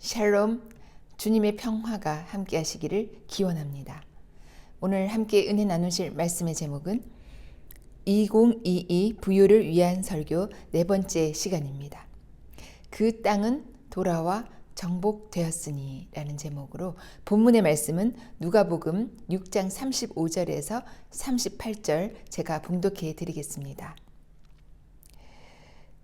샬롬, 주님의 평화가 함께 하시기를 기원합니다. 오늘 함께 은혜 나누실 말씀의 제목은 2022 부유를 위한 설교 네 번째 시간입니다. 그 땅은 돌아와 정복되었으니 라는 제목으로 본문의 말씀은 누가복음 6장 35절에서 38절 제가 봉독해 드리겠습니다.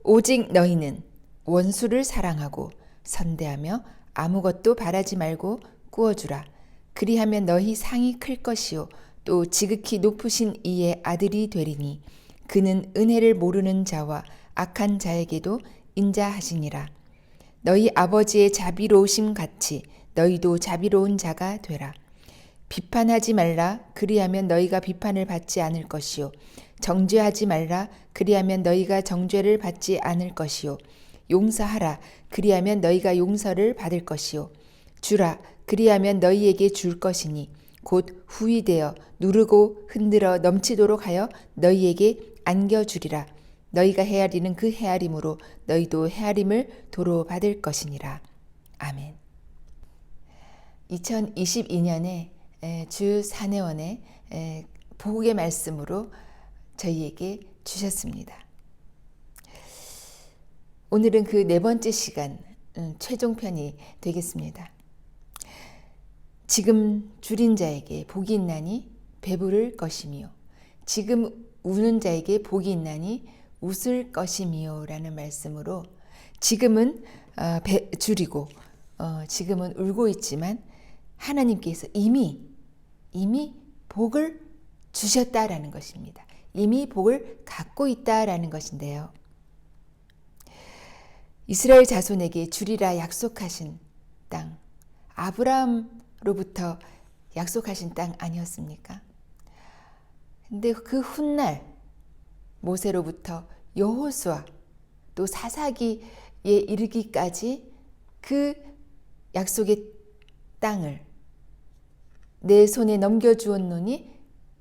오직 너희는 원수를 사랑하고 선대하며 아무것도 바라지 말고 꾸어주라. 그리하면 너희 상이 클 것이요 또 지극히 높으신 이의 아들이 되리니 그는 은혜를 모르는 자와 악한 자에게도 인자하시니라. 너희 아버지의 자비로우심 같이 너희도 자비로운 자가 되라. 비판하지 말라. 그리하면 너희가 비판을 받지 않을 것이요 정죄하지 말라. 그리하면 너희가 정죄를 받지 않을 것이요 용서하라. 그리하면 너희가 용서를 받을 것이요 주라. 그리하면 너희에게 줄 것이니 곧 후히되어 누르고 흔들어 넘치도록 하여 너희에게 안겨주리라. 너희가 헤아리는 그 헤아림으로 너희도 헤아림을 도로 받을 것이니라. 아멘. 2022년에 주 사내원의 복의 말씀으로 저희에게 주셨습니다. 오늘은 그 네 번째 시간 최종편이 되겠습니다. 지금 줄인 자에게 복이 있나니 배부를 것이며 지금 우는 자에게 복이 있나니 웃을 것이며 라는 말씀으로 지금은 줄이고 지금은 울고 있지만 하나님께서 이미 복을 주셨다라는 것입니다. 이미 복을 갖고 있다라는 것인데요. 이스라엘 자손에게 주리라 약속하신 땅, 아브라함로부터 약속하신 땅 아니었습니까? 근데 그 훗날 모세로부터 여호수아 또 사사기에 이르기까지 그 약속의 땅을 내 손에 넘겨주었노니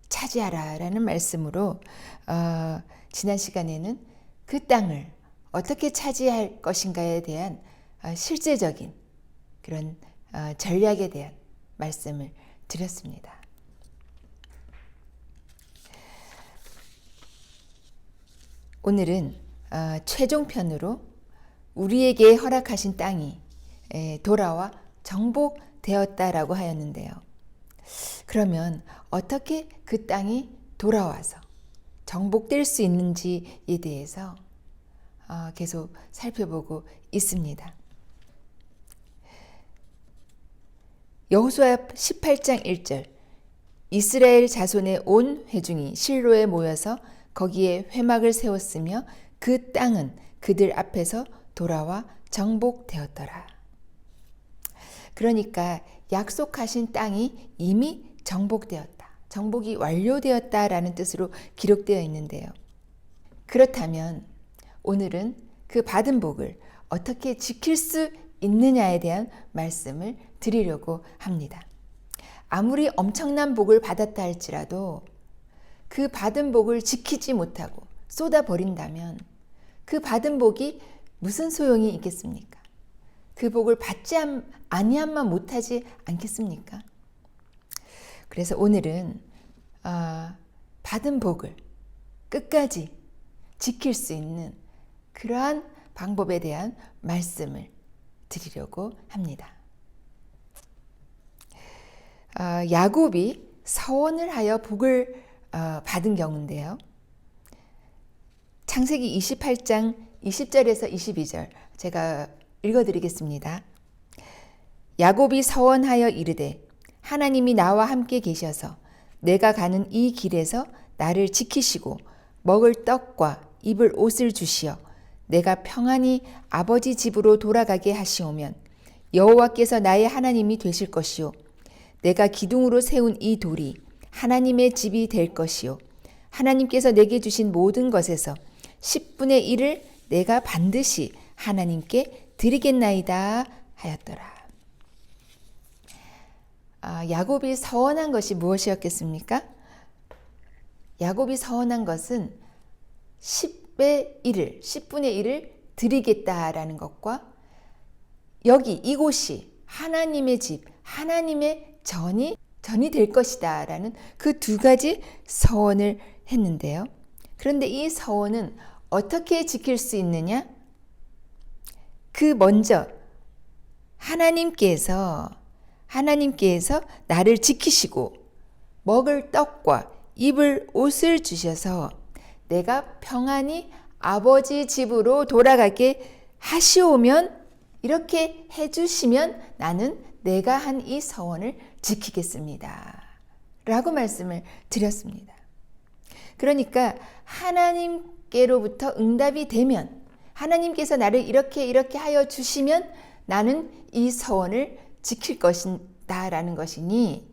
차지하라 라는 말씀으로 지난 시간에는 그 땅을 어떻게 차지할 것인가에 대한 실제적인 그런 전략에 대한 말씀을 드렸습니다. 오늘은 최종편으로 우리에게 허락하신 땅이 돌아와 정복되었다라고 하였는데요. 그러면 어떻게 그 땅이 돌아와서 정복될 수 있는지에 대해서 계속 살펴보고 있습니다. 여호수아 18장 1절 이스라엘 자손의 온 회중이 실로에 모여서 거기에 회막을 세웠으며 그 땅은 그들 앞에서 돌아와 정복되었더라. 그러니까 약속하신 땅이 이미 정복되었다. 정복이 완료되었다라는 뜻으로 기록되어 있는데요. 그렇다면 오늘은 그 받은 복을 어떻게 지킬 수 있느냐에 대한 말씀을 드리려고 합니다. 아무리 엄청난 복을 받았다 할지라도 그 받은 복을 지키지 못하고 쏟아버린다면 그 받은 복이 무슨 소용이 있겠습니까? 그 복을 받지 아니함만 못하지 않겠습니까? 그래서 오늘은 받은 복을 끝까지 지킬 수 있는 그러한 방법에 대한 말씀을 드리려고 합니다. 야곱이 서원을 하여 복을 받은 경우인데요. 창세기 28장 20절에서 22절 제가 읽어드리겠습니다. 야곱이 서원하여 이르되 하나님이 나와 함께 계셔서 내가 가는 이 길에서 나를 지키시고 먹을 떡과 입을 옷을 주시어 내가 평안히 아버지 집으로 돌아가게 하시오면 여호와께서 나의 하나님이 되실 것이요 내가 기둥으로 세운 이 돌이 하나님의 집이 될 것이요 하나님께서 내게 주신 모든 것에서 10분의 1을 내가 반드시 하나님께 드리겠나이다 하였더라. 야곱이 서원한 것이 무엇이었겠습니까? 야곱이 서원한 것은 10분의 1을 드리겠다라는 것과 여기 이곳이 하나님의 집, 하나님의 전이 될 것이다 라는 그 두 가지 서원을 했는데요. 그런데 이 서원은 어떻게 지킬 수 있느냐? 그 먼저 하나님께서 나를 지키시고 먹을 떡과 입을 옷을 주셔서 내가 평안히 아버지 집으로 돌아가게 하시오면, 이렇게 해주시면 나는 내가 한 이 서원을 지키겠습니다 라고 말씀을 드렸습니다. 그러니까 하나님께로부터 응답이 되면, 하나님께서 나를 이렇게 하여 주시면 나는 이 서원을 지킬 것이다 라는 것이니,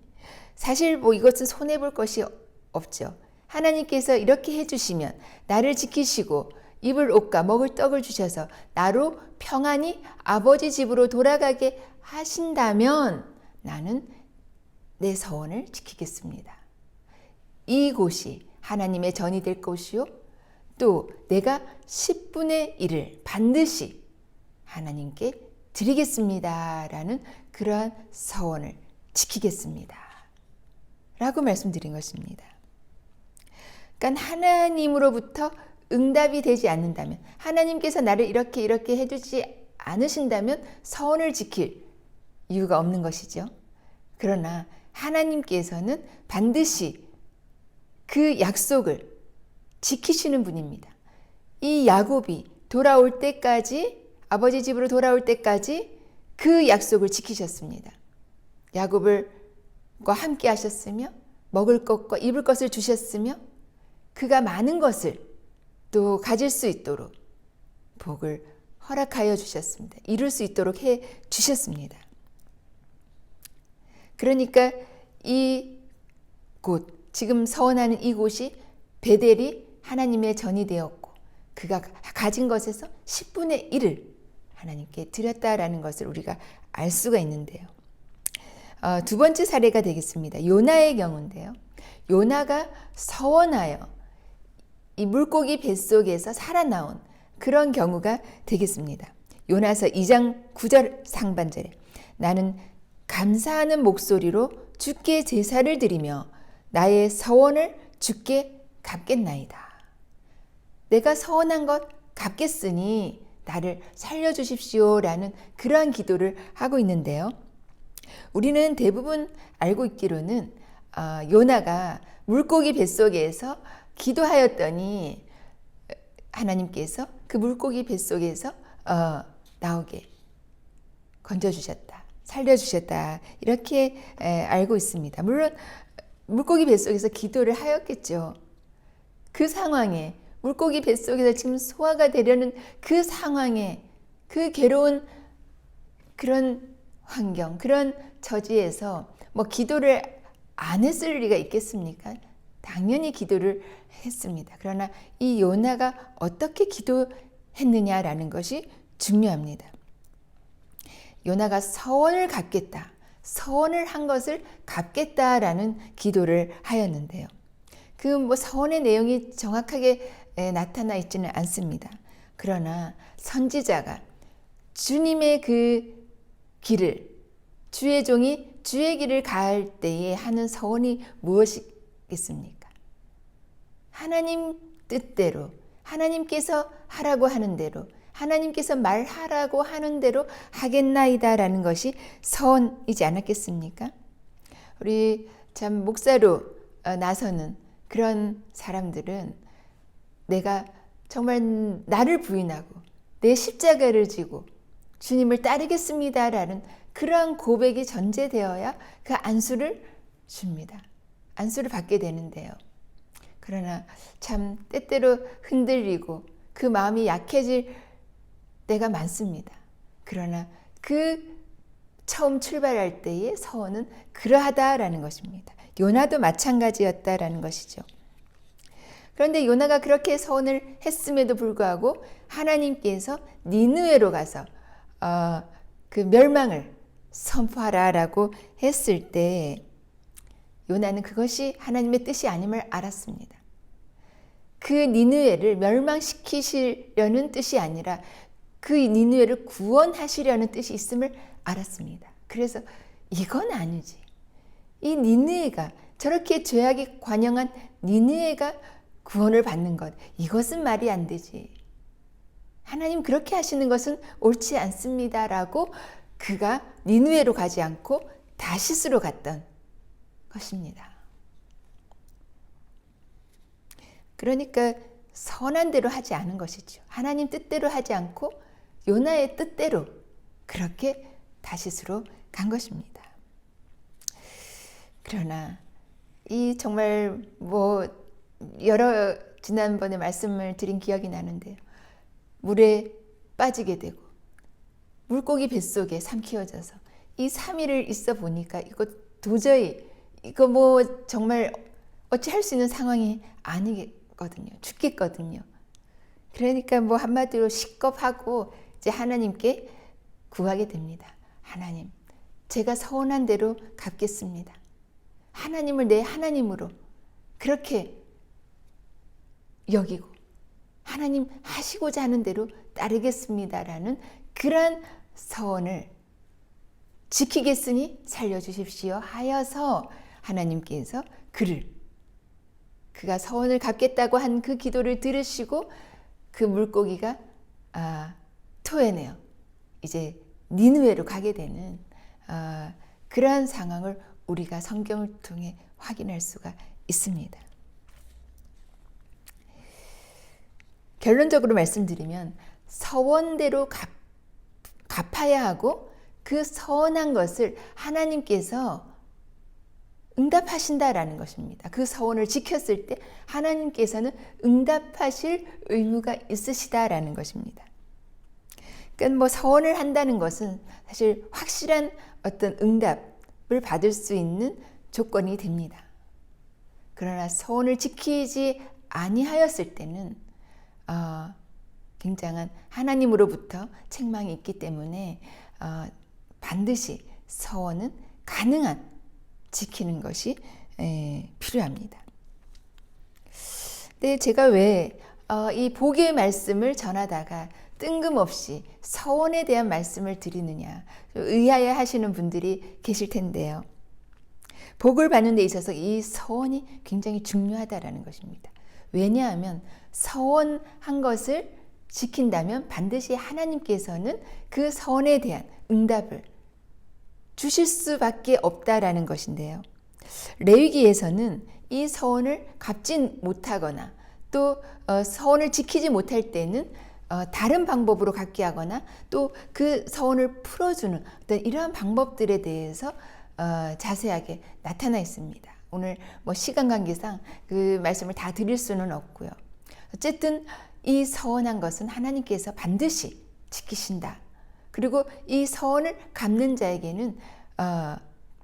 사실 이것은 손해볼 것이 없죠. 하나님께서 이렇게 해주시면 나를 지키시고 입을 옷과 먹을 떡을 주셔서 나로 평안히 아버지 집으로 돌아가게 하신다면 나는 내 서원을 지키겠습니다. 이곳이 하나님의 전이 될 것이요, 또 내가 10분의 1을 반드시 하나님께 드리겠습니다 라는 그러한 서원을 지키겠습니다 라고 말씀드린 것입니다. 그러니까 하나님으로부터 응답이 되지 않는다면, 하나님께서 나를 이렇게 해주지 않으신다면 서원을 지킬 이유가 없는 것이죠. 그러나 하나님께서는 반드시 그 약속을 지키시는 분입니다. 이 야곱이 돌아올 때까지, 아버지 집으로 돌아올 때까지 그 약속을 지키셨습니다. 야곱과 함께 하셨으며 먹을 것과 입을 것을 주셨으며 그가 많은 것을 또 가질 수 있도록 복을 허락하여 주셨습니다. 이룰 수 있도록 해 주셨습니다. 그러니까 이곳, 지금 서원하는 이곳이 베델이 하나님의 전이 되었고 그가 가진 것에서 10분의 1을 하나님께 드렸다라는 것을 우리가 알 수가 있는데요. 두 번째 사례가 되겠습니다. 요나의 경우인데요. 요나가 서원하여 이 물고기 뱃속에서 살아나온 그런 경우가 되겠습니다. 요나서 2장 9절 상반절에 나는 감사하는 목소리로 주께 제사를 드리며 나의 서원을 주께 갚겠나이다. 내가 서원한 것 갚겠으니 나를 살려주십시오 라는 그러한 기도를 하고 있는데요. 우리는 대부분 알고 있기로는 요나가 물고기 뱃속에서 기도하였더니 하나님께서 그 물고기 뱃속에서 나오게 건져주셨다, 살려주셨다, 이렇게 알고 있습니다. 물론 물고기 뱃속에서 기도를 하였겠죠. 그 상황에, 물고기 뱃속에서 지금 소화가 되려는 그 상황에, 그 괴로운 그런 환경, 그런 처지에서 기도를 안 했을 리가 있겠습니까? 당연히 기도를 했습니다. 그러나 이 요나가 어떻게 기도했느냐라는 것이 중요합니다. 요나가 서원을 갚겠다, 서원을 한 것을 갚겠다라는 기도를 하였는데요. 그 서원의 내용이 정확하게 나타나 있지는 않습니다. 그러나 선지자가 주님의 그 길을, 주의 종이 주의 길을 가할 때에 하는 서원이 무엇이겠습니까? 하나님 뜻대로, 하나님께서 하라고 하는 대로, 하나님께서 말하라고 하는 대로 하겠나이다라는 것이 서원이지 않았겠습니까? 우리 참 목사로 나서는 그런 사람들은 내가 정말 나를 부인하고 내 십자가를 지고 주님을 따르겠습니다라는 그러한 고백이 전제되어야 그 안수를 줍니다. 안수를 받게 되는데요. 그러나 참 때때로 흔들리고 그 마음이 약해질 때가 많습니다. 그러나 그 처음 출발할 때의 서원은 그러하다라는 것입니다. 요나도 마찬가지였다라는 것이죠. 그런데 요나가 그렇게 서원을 했음에도 불구하고 하나님께서 니느웨로 가서 그 멸망을 선포하라라고 했을 때 요나는 그것이 하나님의 뜻이 아님을 알았습니다. 그 니느웨를 멸망시키시려는 뜻이 아니라 그 니느웨를 구원하시려는 뜻이 있음을 알았습니다. 그래서 이건 아니지. 이 니느웨가 저렇게 죄악이 관영한 니느웨가 구원을 받는 것, 이것은 말이 안 되지. 하나님 그렇게 하시는 것은 옳지 않습니다라고 그가 니느웨로 가지 않고 다시스로 갔던 것입니다. 그러니까 선한 대로 하지 않은 것이죠. 하나님 뜻대로 하지 않고 요나의 뜻대로 그렇게 다시스로 간 것입니다. 그러나 이 정말 여러 지난번에 말씀을 드린 기억이 나는데요. 물에 빠지게 되고 물고기 뱃속에 삼키워져서 이 3일을 있어 보니까 이거 도저히 정말 어찌 할 수 있는 상황이 아니거든요. 죽겠거든요. 그러니까 한마디로 식겁하고 이제 하나님께 구하게 됩니다. 하나님, 제가 서운한 대로 갚겠습니다. 하나님을 내 하나님으로 그렇게 여기고 하나님 하시고자 하는 대로 따르겠습니다라는 그런 서원을 지키겠으니 살려주십시오 하여서 하나님께서 그가 서원을 갚겠다고 한 그 기도를 들으시고 그 물고기가 토해내어 이제 니느웨로 가게 되는 그러한 상황을 우리가 성경을 통해 확인할 수가 있습니다. 결론적으로 말씀드리면 서원대로 갚아야 하고 그 서원한 것을 하나님께서 응답하신다라는 것입니다. 그 서원을 지켰을 때 하나님께서는 응답하실 의무가 있으시다라는 것입니다. 그러니까 서원을 한다는 것은 사실 확실한 어떤 응답을 받을 수 있는 조건이 됩니다. 그러나 서원을 지키지 아니하였을 때는 굉장한 하나님으로부터 책망이 있기 때문에 반드시 서원은 가능한 지키는 것이 필요합니다. 근데 제가 왜 이 복의 말씀을 전하다가 뜬금없이 서원에 대한 말씀을 드리느냐 의아해 하시는 분들이 계실 텐데요. 복을 받는 데 있어서 이 서원이 굉장히 중요하다라는 것입니다. 왜냐하면 서원한 것을 지킨다면 반드시 하나님께서는 그 서원에 대한 응답을 주실 수밖에 없다라는 것인데요. 레위기에서는 이 서원을 갚지 못하거나 또 서원을 지키지 못할 때는 다른 방법으로 갚게 하거나 또 그 서원을 풀어주는 어떤 이러한 방법들에 대해서 자세하게 나타나 있습니다. 오늘 시간 관계상 그 말씀을 다 드릴 수는 없고요. 어쨌든 이 서원한 것은 하나님께서 반드시 지키신다. 그리고 이 서원을 갚는 자에게는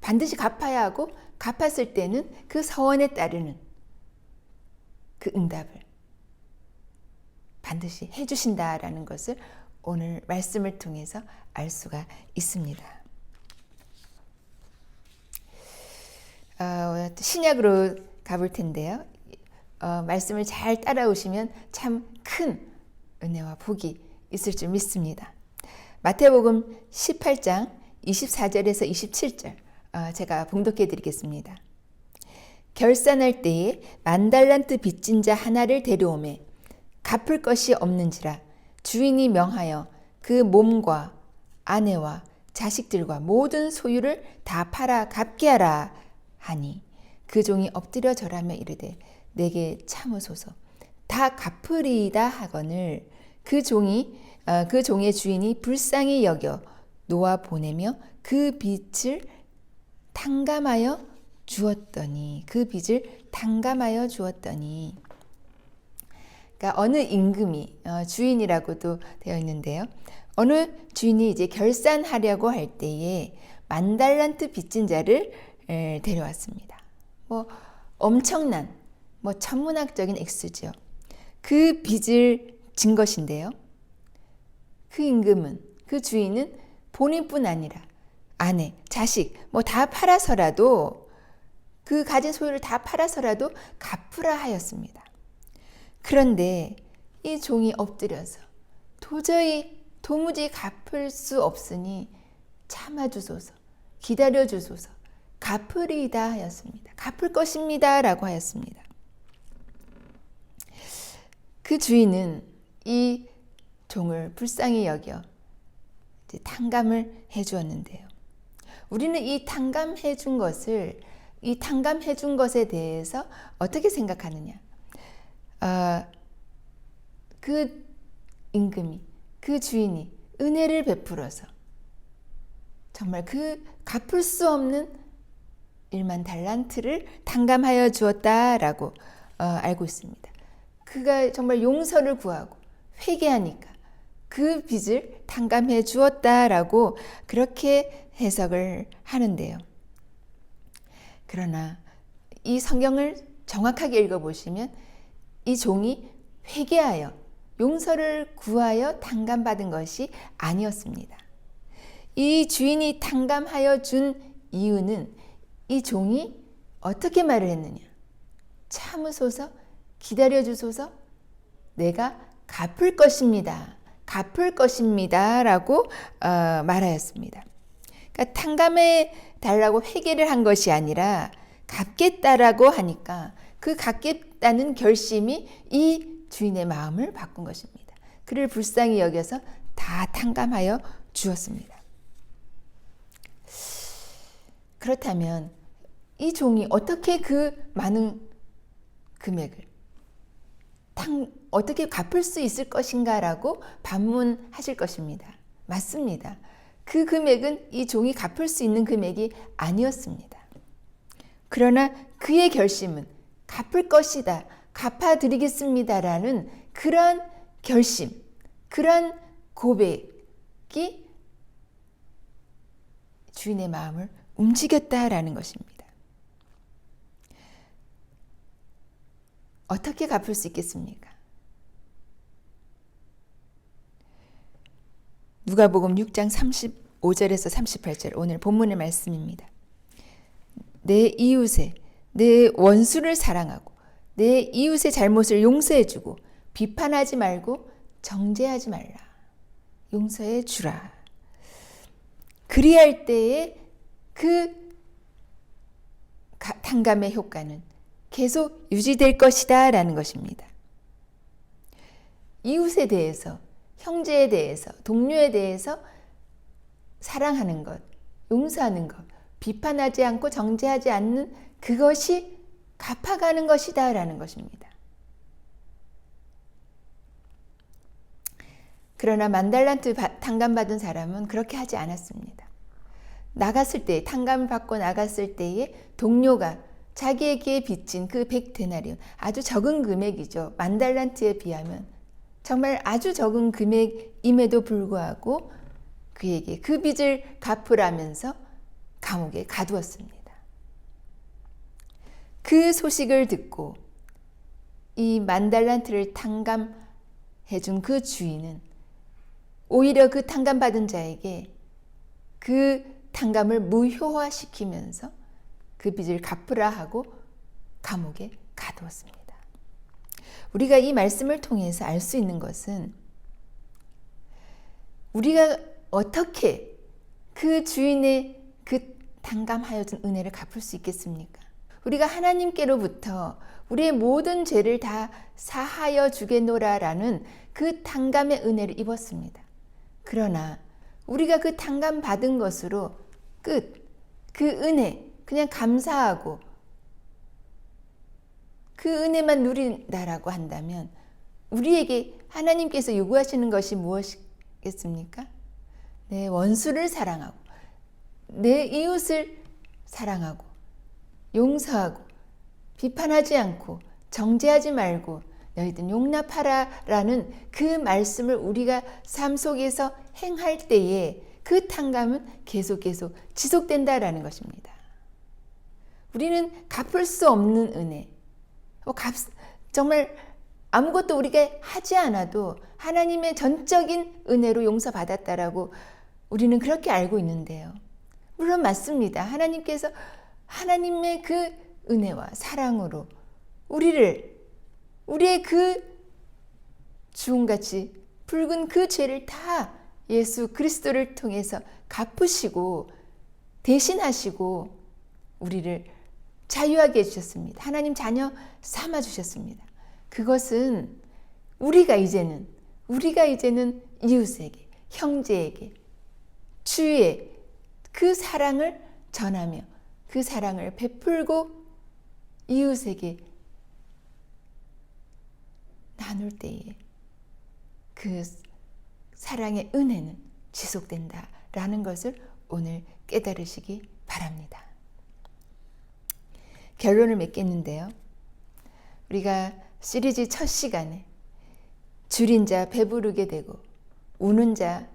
반드시 갚아야 하고 갚았을 때는 그 서원에 따르는 그 응답을 반드시 해주신다라는 것을 오늘 말씀을 통해서 알 수가 있습니다. 신약으로 가볼 텐데요. 말씀을 잘 따라오시면 참 큰 은혜와 복이 있을 줄 믿습니다. 마태복음 18장 24절에서 27절 제가 봉독해 드리겠습니다. 결산할 때에 10,000달란트 빚진 자 하나를 데려오매 갚을 것이 없는지라 주인이 명하여 그 몸과 아내와 자식들과 모든 소유를 다 팔아 갚게 하라 하니 그 종이 엎드려 절하며 이르되 내게 참으소서 다 갚으리이다 하거늘 그 종의 주인이 불쌍히 여겨 놓아 보내며 그 빚을 탕감하여 주었더니 그러니까 어느 임금이 주인이라고도 되어 있는데요. 어느 주인이 이제 결산하려고 할 때에 10,000달란트 빚진 자를 데려왔습니다. 엄청난 천문학적인 액수죠. 그 빚을 진 것인데요. 그 임금은 그 주인은 본인뿐 아니라 아내, 자식 다 팔아서라도 그 가진 소유를 다 팔아서라도 갚으라 하였습니다. 그런데 이 종이 엎드려서 도저히 도무지 갚을 수 없으니 참아주소서, 기다려주소서, 갚으리이다 하였습니다. 갚을 것입니다 라고 하였습니다. 그 주인은 이 종을 불쌍히 여겨 탕감을 해주었는데요. 우리는 이 탕감해 준 것에 대해서 어떻게 생각하느냐? 그 임금이, 그 주인이 은혜를 베풀어서 정말 그 갚을 수 없는 1만 달란트를 탕감하여 주었다라고 알고 있습니다. 그가 정말 용서를 구하고 회개하니까 그 빚을 탕감해 주었다라고 그렇게 해석을 하는데요. 그러나 이 성경을 정확하게 읽어보시면 이 종이 회개하여 용서를 구하여 탕감받은 것이 아니었습니다. 이 주인이 탕감하여 준 이유는 이 종이 어떻게 말을 했느냐? 참으소서, 기다려주소서, 내가 갚을 것입니다. 갚을 것입니다. 라고 말하였습니다. 그러니까 탕감해 달라고 회개를 한 것이 아니라 갚겠다라고 하니까 그 갚겠다는 결심이 이 주인의 마음을 바꾼 것입니다. 그를 불쌍히 여겨서 다 탕감하여 주었습니다. 그렇다면 이 종이 어떻게 그 많은 금액을 어떻게 갚을 수 있을 것인가라고 반문하실 것입니다. 맞습니다. 그 금액은 이 종이 갚을 수 있는 금액이 아니었습니다. 그러나 그의 결심은 갚을 것이다, 갚아드리겠습니다라는 그런 결심, 그런 고백이 주인의 마음을 움직였다라는 것입니다. 어떻게 갚을 수 있겠습니까? 누가복음 6장 35절에서 38절 오늘 본문의 말씀입니다. 내 이웃의 내 원수를 사랑하고 내 이웃의 잘못을 용서해주고 비판하지 말고 정죄하지 말라. 용서해 주라. 그리할 때에 그 탕감의 효과는 계속 유지될 것이다 라는 것입니다. 이웃에 대해서, 형제에 대해서, 동료에 대해서 사랑하는 것, 용서하는 것, 비판하지 않고 정죄하지 않는 그것이 갚아가는 것이다 라는 것입니다. 그러나 10,000달란트 탕감받은 사람은 그렇게 하지 않았습니다. 나갔을 때, 탕감을 받고 나갔을 때에 동료가 자기에게 빚진 그 100데나리온, 아주 적은 금액이죠. 10,000달란트에 비하면 정말 아주 적은 금액임에도 불구하고 그에게 그 빚을 갚으라면서 감옥에 가두었습니다. 그 소식을 듣고 이 10,000달란트를 탕감해준 그 주인은 오히려 그 탕감받은 자에게 그 탕감을 무효화시키면서 그 빚을 갚으라 하고 감옥에 가두었습니다. 우리가 이 말씀을 통해서 알 수 있는 것은 우리가 어떻게 그 주인의 그 탕감하여 준 은혜를 갚을 수 있겠습니까? 우리가 하나님께로부터 우리의 모든 죄를 다 사하여 주겠노라라는 그 탕감의 은혜를 입었습니다. 그러나 우리가 그 탕감 받은 것으로 끝, 그 은혜 그냥 감사하고 그 은혜만 누린다라고 한다면 우리에게 하나님께서 요구하시는 것이 무엇이겠습니까? 내 원수를 사랑하고 내 이웃을 사랑하고 용서하고 비판하지 않고 정죄하지 말고 너희들 용납하라 라는 그 말씀을 우리가 삶 속에서 행할 때에 그 탕감은 계속 지속된다라는 것입니다. 우리는 갚을 수 없는 은혜, 정말 아무것도 우리가 하지 않아도 하나님의 전적인 은혜로 용서받았다라고 우리는 그렇게 알고 있는데요. 물론 맞습니다. 하나님께서 하나님의 그 은혜와 사랑으로 우리의 그 주홍같이 붉은 그 죄를 다 예수 그리스도를 통해서 갚으시고 대신하시고 우리를 자유하게 해주셨습니다. 하나님 자녀 삼아주셨습니다. 그것은 우리가 이제는 이웃에게, 형제에게 주의 그 사랑을 전하며 그 사랑을 베풀고 이웃에게 나눌 때에 그 사랑의 은혜는 지속된다라는 것을 오늘 깨달으시기 바랍니다. 결론을 맺겠는데요. 우리가 시리즈 첫 시간에 줄인 자 배부르게 되고 우는 자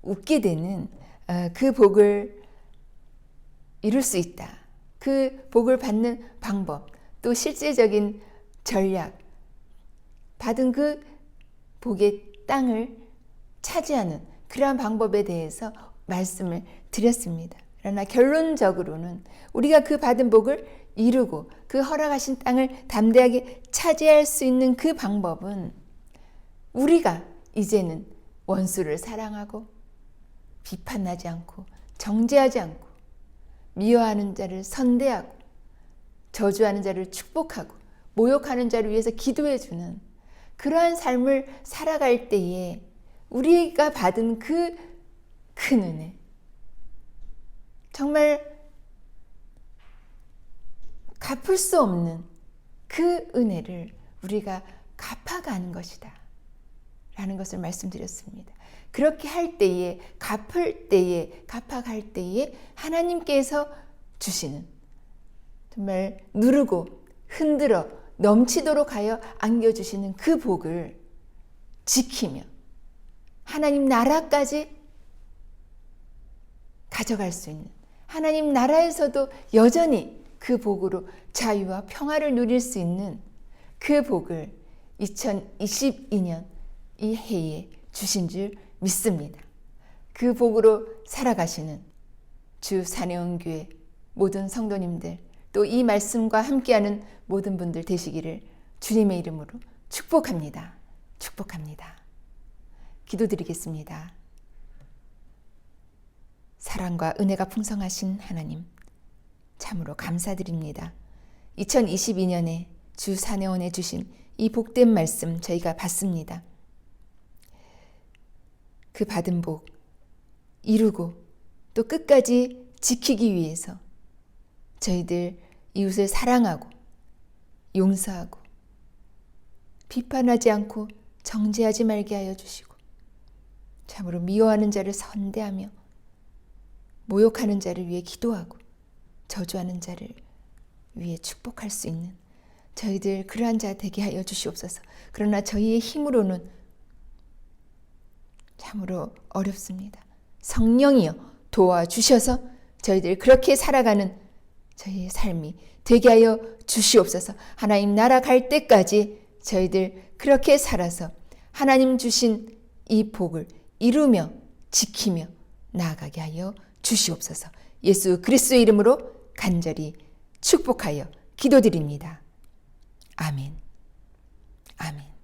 웃게 되는 그 복을 이룰 수 있다. 그 복을 받는 방법, 또 실제적인 전략, 받은 그 복의 땅을 차지하는 그러한 방법에 대해서 말씀을 드렸습니다. 그러나 결론적으로는 우리가 그 받은 복을 이루고 그 허락하신 땅을 담대하게 차지할 수 있는 그 방법은 우리가 이제는 원수를 사랑하고 비판하지 않고 정죄하지 않고 미워하는 자를 선대하고 저주하는 자를 축복하고 모욕하는 자를 위해서 기도해주는 그러한 삶을 살아갈 때에 우리가 받은 그 큰 은혜, 정말 갚을 수 없는 그 은혜를 우리가 갚아가는 것이다 라는 것을 말씀드렸습니다. 그렇게 할 때에, 갚아갈 때에 하나님께서 주시는 정말 누르고 흔들어 넘치도록 하여 안겨주시는 그 복을 지키며 하나님 나라까지 가져갈 수 있는, 하나님 나라에서도 여전히 그 복으로 자유와 평화를 누릴 수 있는 그 복을 2022년 이 해에 주신 줄 믿습니다. 그 복으로 살아가시는 주 산해온교회 모든 성도님들, 또 이 말씀과 함께하는 모든 분들 되시기를 주님의 이름으로 축복합니다. 축복합니다. 기도드리겠습니다. 사랑과 은혜가 풍성하신 하나님, 참으로 감사드립니다. 2022년에 주 산해원에 주신 이 복된 말씀 저희가 받습니다. 그 받은 복 이루고 또 끝까지 지키기 위해서 저희들 이웃을 사랑하고 용서하고 비판하지 않고 정죄하지 말게 하여 주시고 참으로 미워하는 자를 선대하며 모욕하는 자를 위해 기도하고 저주하는 자를 위해 축복할 수 있는 저희들 그러한 자 되게 하여 주시옵소서. 그러나 저희의 힘으로는 참으로 어렵습니다. 성령이여 도와주셔서 저희들 그렇게 살아가는 저희의 삶이 되게 하여 주시옵소서. 하나님 나라 갈 때까지 저희들 그렇게 살아서 하나님 주신 이 복을 이루며 지키며 나아가게 하여 주시옵소서. 예수 그리스도의 이름으로 간절히 축복하여 기도드립니다. 아멘. 아멘.